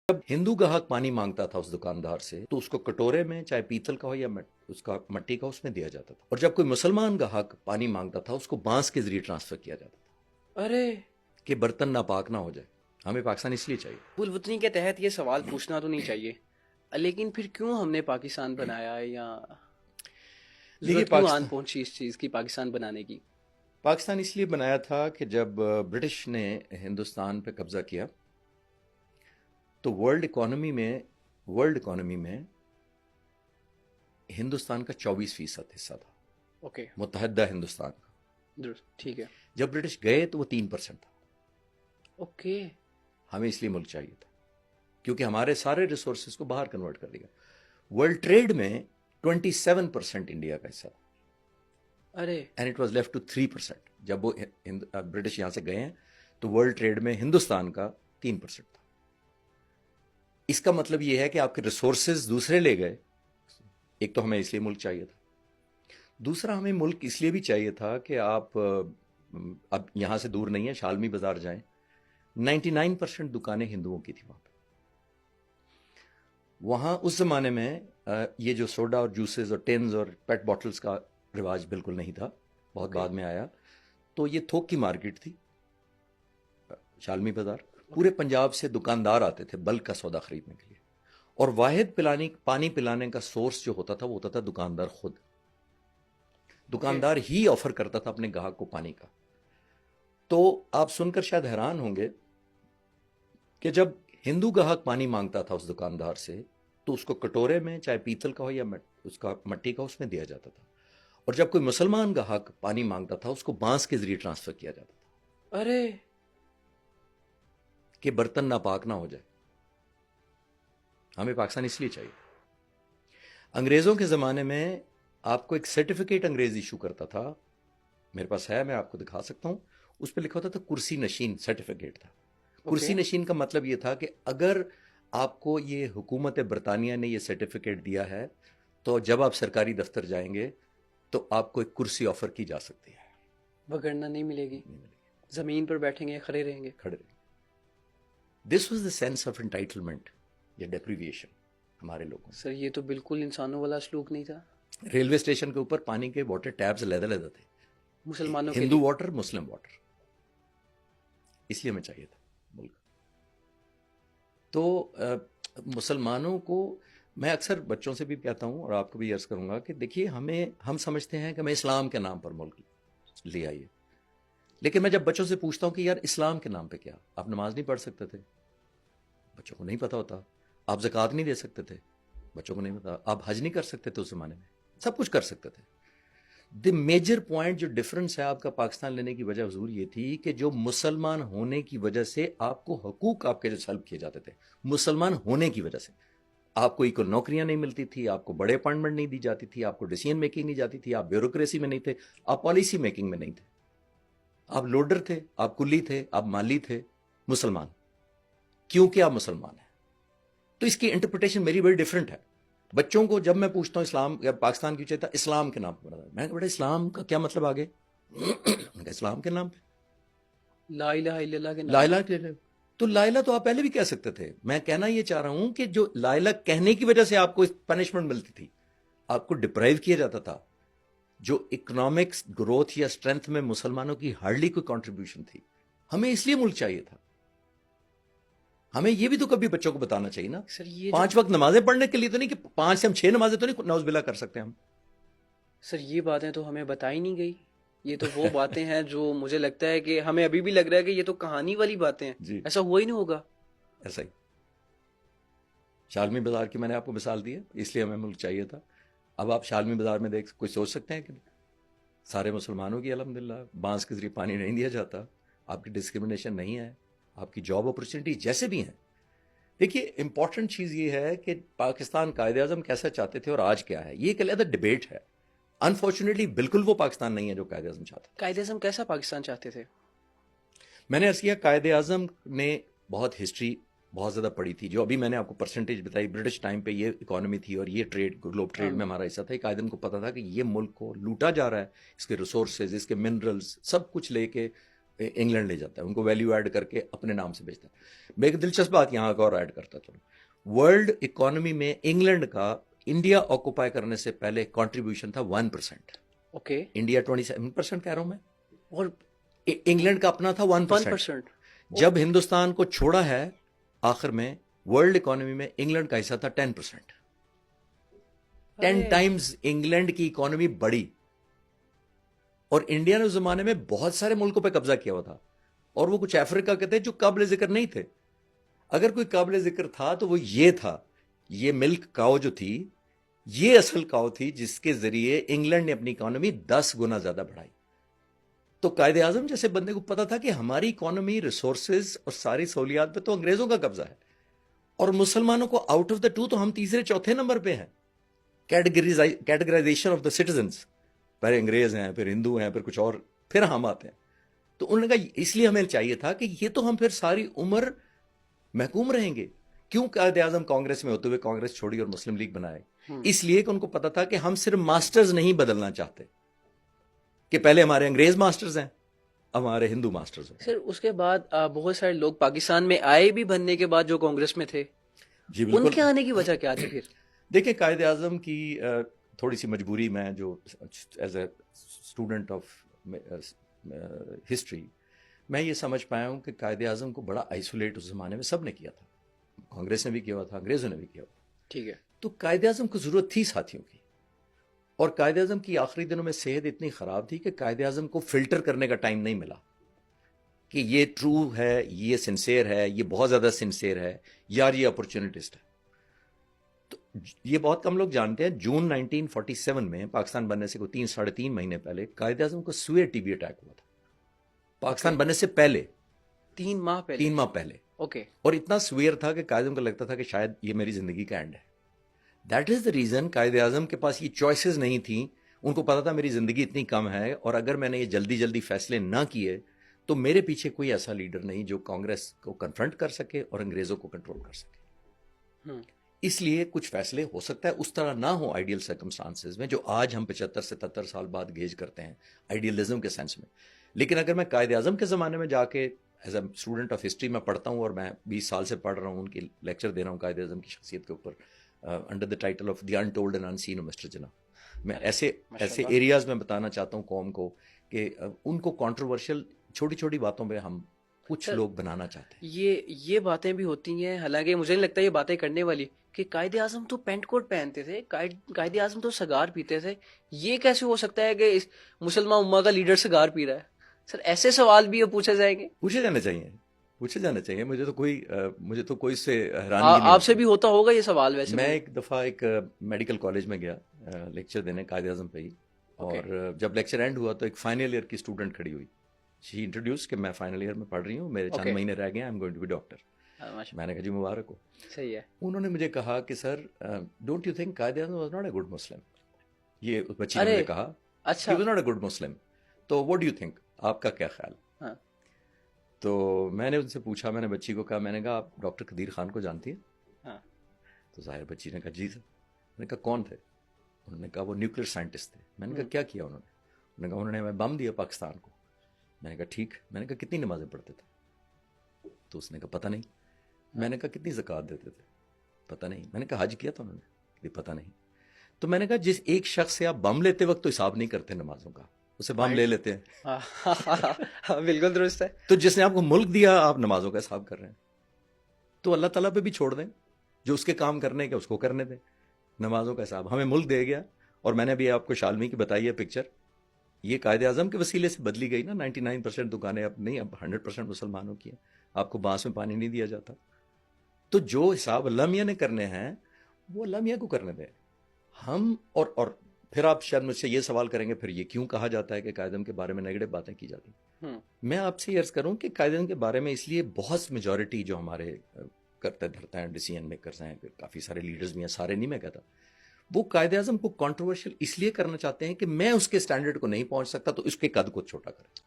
جب ہندو گاہک پانی مانگتا تھا اس دکاندار سے تو اس کو کٹورے میں چاہے پیتل کا ہو یا اس کا مٹی کا اس میں دیا جاتا تھا، اور جب کوئی مسلمان گاہک پانی مانگتا تھا اس کو بانس کے ذریعے ٹرانسفر کیا جاتا تھا ارے کہ برتن ناپاک نہ ہو جائے۔ ہمیں پاکستان اس لیے چاہیے۔ الوطنی کے تحت یہ سوال پوچھنا تو نہیں چاہیے، لیکن پھر کیوں ہم نے پاکستان بنایا ہے، یا دیکھیے ضرورت کیوں آن پہنچی اس چیز کی پاکستان بنانے کی؟ پاکستان اس لیے بنایا تھا کہ جب برٹش نے ہندوستان پہ قبضہ کیا تو ورلڈ اکانومی میں ہندوستان کا 24% حصہ تھا، اوکے، متحدہ ہندوستان کا۔ درست، ٹھیک ہے، جب برٹش گئے تو وہ 3% تھا۔ اوکے، ہمیں اس لیے ملک چاہیے تھا کیونکہ ہمارے سارے ریسورسز کو باہر کنورٹ کر دیا۔ ورلڈ ٹریڈ میں 27% انڈیا کا حصہ تھا، ارے and it was left to 3%۔ جب وہ برٹش یہاں سے گئے ہیں تو ورلڈ ٹریڈ میں ہندوستان کا 3% تھا۔ اس کا مطلب یہ ہے کہ آپ کے ریسورسز دوسرے لے گئے۔ ایک تو ہمیں اس لیے ملک چاہیے تھا، دوسرا ہمیں ملک اس لیے بھی چاہیے تھا کہ آپ اب یہاں سے دور نہیں ہے، شالمی بازار جائیں، 99% دکانیں ہندوؤں کی تھی وہاں پہ۔ وہاں اس زمانے میں یہ جو سوڈا اور جوسز اور ٹینز اور پیٹ باٹلز کا رواج بالکل نہیں تھا، بہت بعد میں آیا۔ تو یہ تھوک کی مارکیٹ تھی، شالمی بازار۔ پورے پنجاب سے دکاندار آتے تھے بلک کا سودا خریدنے کے لیے، اور واحد پانی پلانے کا سورس جو ہوتا تھا وہ ہوتا تھا دکاندار خود۔ دکاندار ہی آفر کرتا تھا اپنے گاہک کو پانی کا۔ تو آپ سن کر شاید حیران ہوں گے کہ جب ہندو گاہک پانی مانگتا تھا اس دکاندار سے تو اس کو کٹورے میں چاہے پیتل کا ہو یا اس کا مٹی کا اس میں دیا جاتا تھا، اور جب کوئی مسلمان گاہک پانی مانگتا تھا اس کو بانس کے ذریعے ٹرانسفر کیا جاتا تھا ارے کہ برتن ناپاک نہ ہو جائے۔ ہمیں پاکستان اس لیے چاہیے۔ انگریزوں کے زمانے میں آپ کو ایک سرٹیفکیٹ انگریز ایشو کرتا تھا، میرے پاس ہے، میں آپ کو دکھا سکتا ہوں۔ اس پہ لکھا ہوتا تھا کرسی نشین سرٹیفکیٹ تھا۔ کرسی نشین کا مطلب یہ تھا کہ اگر آپ کو یہ حکومت برطانیہ نے یہ سرٹیفکیٹ دیا ہے تو جب آپ سرکاری دفتر جائیں گے تو آپ کو ایک کرسی آفر کی جا سکتی ہے، وگرنہ نہیں ملے گی، زمین پر بیٹھیں گے، کھڑے رہیں گے، کھڑے رہیں گے۔ This was the sense of entitlement یا ڈیپریویشن ہمارے لوگوں سر یہ تو بالکل انسانوں والا سلوک نہیں تھا۔ میں۔ ریلوے اسٹیشن کے اوپر پانی کے واٹر ٹیپس علیحدہ علیحدہ تھے، مسلمانوں کے ہندو لیے واٹر، مسلم واٹر۔ اس لیے ہمیں چاہیے تھا ملک۔ تو مسلمانوں کو میں اکثر بچوں سے بھی کہتا ہوں اور آپ کو بھی عرض کروں گا کہ دیکھیے، ہم سمجھتے ہیں کہ ہمیں اسلام کے نام پر ملک لے آئیے، لیکن میں جب بچوں سے پوچھتا ہوں کہ یار اسلام کے نام پہ کیا؟ آپ نماز نہیں پڑھ سکتے تھے؟ بچوں کو نہیں پتا ہوتا۔ آپ زکوٰۃ نہیں دے سکتے تھے؟ بچوں کو نہیں پتا۔ آپ حج نہیں کر سکتے تھے اس زمانے میں؟ سب کچھ کر سکتے تھے۔ دی میجر پوائنٹ جو ڈفرنس ہے آپ کا پاکستان لینے کی وجہ حضور یہ تھی کہ جو مسلمان ہونے کی وجہ سے آپ کو حقوق آپ کے جو سلب کیے جاتے تھے، مسلمان ہونے کی وجہ سے آپ کو نوکریاں نہیں ملتی تھی، آپ کو بڑے اپائنٹمنٹ نہیں دی جاتی تھی، آپ کو ڈیسیژن میکنگ نہیں جاتی تھی، آپ بیوروکریسی میں نہیں تھے، آپ پالیسی میکنگ میں نہیں تھے، آپ لوڈر تھے، آپ کلی تھے، آپ مالی تھے، مسلمان، کیونکہ آپ مسلمان ہیں۔ تو اس کی انٹرپریٹیشن میری بڑی ڈفرینٹ ہے۔ بچوں کو جب میں پوچھتا ہوں اسلام یا پاکستان کی چاہتا اسلام کے نام پہ بنا، میں کہ بیٹا اسلام کا کیا مطلب آگے؟ اسلام کے نام پہ لا الہ الا اللہ کے لا نام الہ، تو لا الہ تو آپ پہلے بھی کہہ سکتے تھے۔ میں کہنا یہ چاہ رہا ہوں کہ جو لا الہ کہنے کی وجہ سے آپ کو پنشمنٹ ملتی تھی، آپ کو ڈپرائیو کیا جاتا تھا، جو اکنامکس گروتھ یا اسٹرینتھ میں مسلمانوں کی ہارڈلی کوئی کنٹریبیوشن تھی۔ ہمیں اس لیے ملک چاہیے تھا۔ ہمیں یہ بھی تو کبھی بچوں کو بتانا چاہیے نا، سر یہ 5 وقت نمازیں پڑھنے کے لیے تو نہیں کہ 5 سے ہم 6 نمازیں تو نہیں نعوذ باللہ کر سکتے ہم۔ سر یہ باتیں تو ہمیں بتائی نہیں گئی۔ یہ تو وہ باتیں ہیں جو مجھے لگتا ہے کہ ہمیں ابھی بھی لگ رہا ہے کہ یہ تو کہانی والی باتیں ہیں، جی ایسا ہوا ہی نہیں ہوگا۔ ایسا ہی شالمی بازار کی میں نے آپ کو مثال دی ہے، اس لیے ہمیں ملک چاہیے تھا۔ اب آپ شالمی بازار میں دیکھ کوئی سوچ سکتے ہیں کہ سارے مسلمانوں کی الحمدللہ بانس کے ذریعے پانی نہیں دیا جاتا، آپ کی ڈسکرمنیشن نہیں ہے، آپ کی جاب اپرچونٹی جیسے بھی ہیں۔ دیکھیے امپورٹنٹ چیز یہ ہے کہ پاکستان قائد اعظم کیسا چاہتے تھے اور آج کیا ہے، یہ ایک علیحدہ ڈبیٹ ہے۔ انفارچونیٹلی بالکل وہ پاکستان نہیں ہے جو قائد اعظم چاہتا تھا۔ قائد اعظم کیسا پاکستان چاہتے تھے؟ میں نے عرض کیا قائد اعظم نے بہت ہسٹری بہت زیادہ پڑھی تھی، جو ابھی میں نے آپ کو پرسنٹیج بتائی، برٹش ٹائم پہ یہ اکانومی تھی اور یہ ٹریڈ گلوب ٹریڈ میں ہمارا حصہ تھا۔ قائد اعظم کو پتا تھا کہ یہ ملک کو لوٹا جا رہا ہے، اس کے ریسورسز، اس کے منرلز، سب کچھ لے کے انگلینڈ لے جاتا ہے، ان کو ویلیو ایڈ کر کے اپنے نام سے بیچتا ہے. میں ایک دلچسپ بات یہاں کا اور ایڈ کرتا چلوں. ورلڈ اکانومی میں انگلینڈ کا انڈیا آکوپائی کرنے سے پہلے کنٹریبیوشن تھا 1%. اوکے. انڈیا 27% کہہ رہا ہوں میں، اور انگلینڈ کا اپنا تھا 1%. 1%. جب ہندوستان کو چھوڑا ہے آخر میں ورلڈ اکانومی میں انگلینڈ کا حصہ تھا 10%. 10 ٹائمز انگلینڈ کی اکانومی بڑی. اور انڈیا نے اس زمانے میں بہت سارے ملکوں پہ قبضہ کیا ہوا تھا، اور وہ کچھ افریقہ کے تھے جو قابل ذکر نہیں تھے. اگر کوئی قابل ذکر تھا تو وہ یہ تھا، یہ ملک کاؤ جو تھی، یہ اصل کاؤ تھی جس کے ذریعے انگلینڈ نے اپنی اکانومی 10 گنا زیادہ بڑھائی. تو قائد اعظم جیسے بندے کو پتا تھا کہ ہماری اکانومی، ریسورسز اور ساری سہولیات پہ تو انگریزوں کا قبضہ ہے، اور مسلمانوں کو آؤٹ آف دا 2 تو ہم تیسرے چوتھے نمبر پہ ہیں. کیٹیگرائزیشن آف دا سٹیزنز، پہلے انگریز ہیں، پھر ہندو ہیں، پھر کچھ اور، پھر ہم آتے ہیں. تو انہوں نے کہا اس لیے ہمیں چاہیے تھا کہ یہ تو ہم پھر ساری عمر محکوم رہیں گے. کیوں قائد اعظم کانگریس میں ہوتے ہوئے کانگریس چھوڑی اور مسلم لیگ بنائے؟ اس لیے کہ ان کو پتا تھا کہ ہم صرف ماسٹرز نہیں بدلنا چاہتے، کہ پہلے ہمارے انگریز ماسٹرز ہیں، اب ہمارے ہندو ماسٹرز ہیں. سر اس کے بعد بہت سارے لوگ پاکستان میں آئے بھی بننے کے بعد جو کانگریس میں تھے، جی ان بالکل. کے آنے کی وجہ کیا تھی پھر؟ دیکھیں قائد اعظم کی تھوڑی سی مجبوری، میں جو as a student of history میں یہ سمجھ پایا ہوں کہ قائد اعظم کو بڑا آئسولیٹ اس زمانے میں سب نے کیا تھا. کانگریس نے بھی کیا ہوا تھا، انگریزوں نے بھی کیا ہوا تھا. ٹھیک ہے. تو قائد اعظم کو ضرورت تھی ساتھیوں کی. اور قائد اعظم کی آخری دنوں میں صحت اتنی خراب تھی کہ قائد اعظم کو فلٹر کرنے کا ٹائم نہیں ملا کہ یہ ٹرو ہے، یہ سنسیئر ہے، یہ بہت زیادہ سنسیئر ہے، یار یہ اپرچونٹسٹ ہے. تو یہ بہت کم لوگ جانتے ہیں، جون 1947 میں پاکستان بننے سے کوئی 3-3.5 مہینے پہلے قائد اعظم کو سوئے ٹی بی اٹیک ہوا تھا. پاکستان بننے سے پہلے 3 ماہ پہلے. 3 ماہ پہلے. اوکے. اور اتنا سویئر تھا کہ قائد اعظم کو لگتا تھا کہ شاید یہ میری زندگی کا اینڈ ہے. That is the reason Quaid Azam کے پاس یہ چوائسیز نہیں تھیں. ان کو پتا تھا میری زندگی اتنی کم ہے، اور اگر میں نے یہ جلدی جلدی فیصلے نہ کیے تو میرے پیچھے کوئی ایسا لیڈر نہیں جو کانگریس کو کنفرنٹ کر سکے اور انگریزوں کو کنٹرول کر سکے. اس لیے کچھ فیصلے ہو سکتا ہے اس طرح نہ ہو آئیڈیل سرکمسٹانسز میں جو آج ہم 75-77 سال بعد گیج کرتے ہیں آئیڈیلزم کے سینس میں. لیکن اگر میں قائد اعظم کے زمانے میں جا کے as a student of history میں پڑھتا ہوں، اور میں 20 سال سے پڑھ رہا ہوں، ان کی لیکچر دے رہا ہوں قائد اعظم کی شخصیت کے اوپر under the title of the untold and unseen of mister Jinnah. میں ایسے ایریاز میں بتانا چاہتا ہوں قوم کو کہ ان کو کانٹروورشل چھوٹی چھوٹی باتوں پہ ہم کچھ لوگ بنانا چاہتے ہیں. یہ باتیں بھی ہوتی ہیں، حالانکہ مجھے نہیں لگتا یہ باتیں کرنے والی، کہ قائد اعظم تو پینٹ کوٹ پہنتے تھے، قائد اعظم تو سگار پیتے تھے، یہ کیسے ہو سکتا ہے کہ اس مسلمان امہ کا لیڈر سگار پی رہا ہے؟ سر ایسے سوال بھی پوچھے جائیں گے؟ پوچھے جانا چاہیے. مجھے تو کوئی سے حیرانی نہیں. آپ سے بھی ہوتا ہوگا یہ سوال؟ ویسے میں ایک دفعہ ایک میڈیکل کالج میں گیا لیکچر دینے قائد اعظم پہ ہی، اور جب لیکچر اینڈ ہوا تو ایک فائنل ایئر کی اسٹوڈنٹ کھڑی ہوئی. شی انٹروڈیوس کہ میں فائنل ایئر میں پڑھ رہی ہوں، میرے چند مہینے رہ گئے ہیں، I am going to be doctor. میں نے کہا جی مبارک ہو. صحیح ہے. انہوں نے مجھے کہا کہ سر don't you think Quaid Azam was not a good Muslim. یہ اس بچی نے مجھے کہا اچھا ہی was not a good Muslim, تو واٹ ڈو یو تھنک، آپ کا کیا خیال؟ تو میں نے ان سے پوچھا، میں نے بچی کو کہا، میں نے کہا آپ ڈاکٹر قدیر خان کو جانتی ہیں؟ تو ظاہر بچی نے کہا جی سر. میں نے کہا کون تھے؟ انہوں نے کہا وہ نیوکلیر سائنٹسٹ تھے. میں نے کہا کیا کیا انہوں نے کہا انہوں نے ہمیں بم دیا پاکستان کو. میں نے کہا ٹھیک. میں نے کہا کتنی نمازیں پڑھتے تھے؟ تو اس نے کہا پتہ نہیں. میں نے کہا کتنی زکوٰۃ دیتے تھے؟ پتہ نہیں. میں نے کہا حج کیا تھا انہوں نے؟ پتہ نہیں. تو میں نے کہا جس ایک شخص سے آپ بم لیتے وقت تو حساب نہیں کرتے نمازوں کا، اسے بم لے لیتے ہیں. بالکل درست ہے. تو جس نے آپ کو ملک دیا آپ نمازوں کا حساب کر رہے ہیں. تو اللہ تعالیٰ پہ بھی چھوڑ دیں، جو اس کے کام کرنے کے اس کو کرنے دیں. نمازوں کا حساب ہمیں ملک دے گیا. اور میں نے بھی آپ کو شالمی کی بتائی ہے پکچر، یہ قائد اعظم کے وسیلے سے بدلی گئی نا. 99% دکانیں اب نہیں، اب 100% مسلمانوں کی ہیں. آپ کو بانس میں پانی نہیں دیا جاتا. تو جو حساب اللہ میاں نے کرنے ہیں وہ اللہ میاں کو کرنے دیں ہم. اور پھر آپ شاید مجھ سے یہ سوال کریں گے پھر یہ کیوں کہا جاتا ہے کہ قائد اعظم کے بارے میں نیگیٹو باتیں کی جاتی ہیں. میں آپ سے یہ عرض کروں کہ قائد اعظم کے بارے میں اس لیے بہت میجورٹی جو ہمارے کرتے دھرتے ہیں، ڈیسیژن میکرز ہیں، کافی سارے لیڈرز بھی ہیں، سارے نہیں میں کہتا، وہ قائد اعظم کو کنٹروورشل اس لیے کرنا چاہتے ہیں کہ میں اس کے سٹینڈرڈ کو نہیں پہنچ سکتا تو اس کے قد کو چھوٹا کریں.